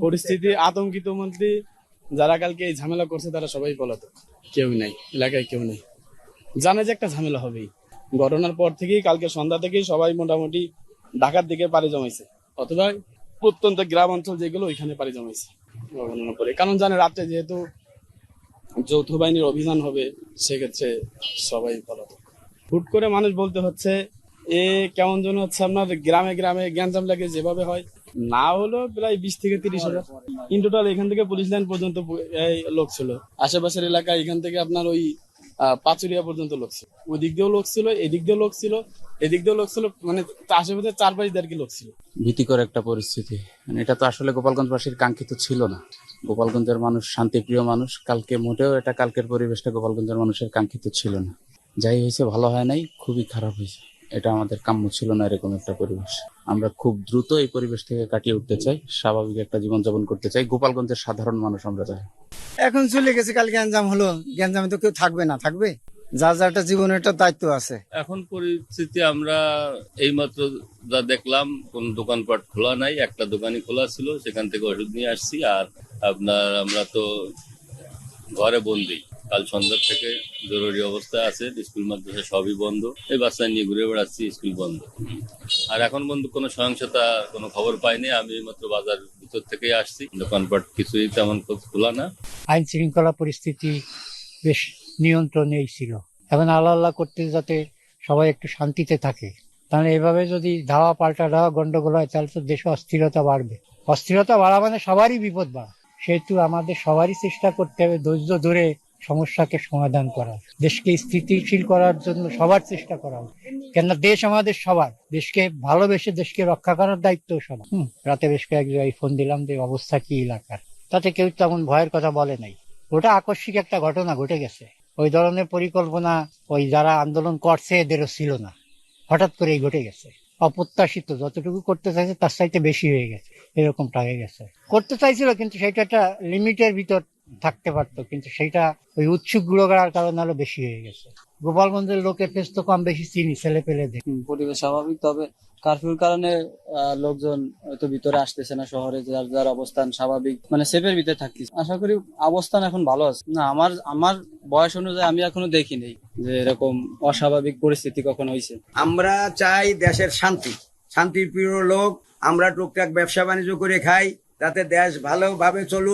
পরিস্থিতি আতঙ্কিত মধ্যে যারা কালকে এই ঝামেলা করছে তারা সবাই পলাতক, কেউ নাই এলাকায়, কেউ নেই, জানে যে একটা ঝামেলা হবেই। ঘটনার পর থেকেই কালকে সন্ধ্যা থেকেই সবাই মোটামুটি ঢাকার দিকে পাড়ি জমাইছে, অথবা প্রত্যন্ত গ্রাম অঞ্চল যেগুলো ওইখানে পাড়ি জমাইছে ঘটনার পরে, কারণ জানে রাত্রে যেহেতু যৌথ বাহিনীর অভিযান হবে, সেক্ষেত্রে সবাই পলাতক। হুট করে মানুষ বলতে হচ্ছে এ কেমন যেন হচ্ছে আপনার গ্রামে গ্রামে গ্যাঞ্জাম লাগে যেভাবে হয়, না হলো প্রায় 20 থেকে 30 হাজার ইন টোটাল। এখান থেকে পুলিশ লাইন পর্যন্ত এই লোক ছিল, আশেপাশের এলাকা এখান থেকে আপনার ওই পাচুরিয়া পর্যন্ত লোক ছিল, ওই দিক দিয়েও লোক ছিল, এদিক দিয়েও লোক ছিল, এদিক দিয়েও লোক ছিল, মানে আশেপাশে 4-5 দেড় কি লোক ছিল। ভীতিকর একটা পরিস্থিতি। মানে এটা তো আসলে গোপালগঞ্জবাসীর কাঙ্ক্ষিত ছিল না। গোপালগঞ্জের মানুষ শান্তিপ্রিয় মানুষ, কালকে মোটেও এটা কালকের পরিবেশটা গোপালগঞ্জের মানুষের কাঙ্ক্ষিত ছিল না। যাই হয়েছে ভালো হয় নাই, খুবই খারাপ হয়েছে। এটা আমাদের কাম্য ছিল না এরকম একটা পরিবেশ। আমরা খুব দ্রুত এই পরিবেশ থেকে কাটিয়ে উঠতে চাই, স্বাভাবিক একটা জীবনযাপন করতে চাই। গোপালগঞ্জের সাধারণ মানুষ আমরা চাই। এখন চলে গেছে, কাল গ্যাঞ্জাম হলো, গ্যাঞ্জামে তো কেউ থাকবে না, থাকবে যার যার একটা জীবনের একটা দায়িত্ব আছে। এখন পরিস্থিতি আমরা এইমাত্র যা দেখলাম, কোন দোকানপাট খোলা নাই, একটা দোকানই খোলা ছিল, সেখান থেকে ওষুধ নিয়ে আসছি। আর আমরা তো ঘরে বন্দি, কাল সন্ধ্যা থেকে জরুরি অবস্থায় আছে, স্কুল মাদ্রাসা সবই বন্ধ, এই বাচ্চা নিয়ে ঘুরে বেড়াচ্ছি, স্কুল বন্ধ। আর এখন বন্ধু কোনো সহিংসতা কোনো খবর পাইনি। আমি মাত্র বাজার ভিতর থেকে আসছি, দোকানপাট কিছুই তেমন খোলা না। আইন শৃঙ্খলা পরিস্থিতি বেশ নিয়ন্ত্রণেই ছিল। এখন আল্লাহ আল্লাহ করতে যাতে সবাই একটু শান্তিতে থাকে, তাহলে এভাবে যদি ধাওয়া পাল্টা ধাওয়া গন্ডগোল হয় তাহলে তো দেশে অস্থিরতা বাড়বে। অস্থিরতা বাড়া মানে সবারই বিপদ বাড়া। সেহেতু আমাদের সবারই চেষ্টা করতে হবে ধৈর্য ধরে সমস্যাকে সমাধান করার, দেশকে স্থিতিশীল করার জন্য সবার চেষ্টা করা হবে। কেননা দেশ আমাদের সবার, দেশকে ভালোবেসে দেশকে রক্ষা করার দায়িত্ব সবার। রাতে বেশ কয়েক জায়গায় ফোন দিলাম যে অবস্থা কি এলাকার, তাতে কেউ তেমন ভয়ের কথা বলে নাই। ওটা আকস্মিক একটা ঘটনা ঘটে গেছে, ওই ধরনের পরিকল্পনা ওই যারা আন্দোলন করছে এদেরও ছিল না, হঠাৎ করেই ঘটে গেছে। অপ্রত্যাশিত, যতটুকু করতে চাইছে তার চাইতে বেশি হয়ে গেছে, এরকমটা হয়ে গেছে। করতে চাইছিল কিন্তু সেটা একটা লিমিটের ভিতর থাকতে পারতো, কিন্তু সেটা ওই উৎসুক গুলোগার কারণে আরো বেশি হয়ে গেছে। গোপালগঞ্জের লোকের ফেস তো কম বেশি চিনি, ছেলে পেলে দেখি। পরিবেশ স্বাভাবিক, তবে কারফিউর কারণে লোকজন হয়তো ভিতরে আসতেছে না শহরে, যার যার অবস্থান স্বাভাবিক, মানে সেফের ভিতরে থাকতেছে। আশা করি অবস্থান এখন ভালো আছে। না, আমার বয়স অনুযায়ী আমি এখনো দেখিনি যে এরকম অস্বাভাবিক পরিস্থিতি কখনো হয়েছে। আমরা চাই দেশের শান্তি, শান্তির প্রিয় লোক আমরা, টুকটাক ব্যবসা বাণিজ্য করে খাই, যাতে দেশ ভালোভাবে চলুক।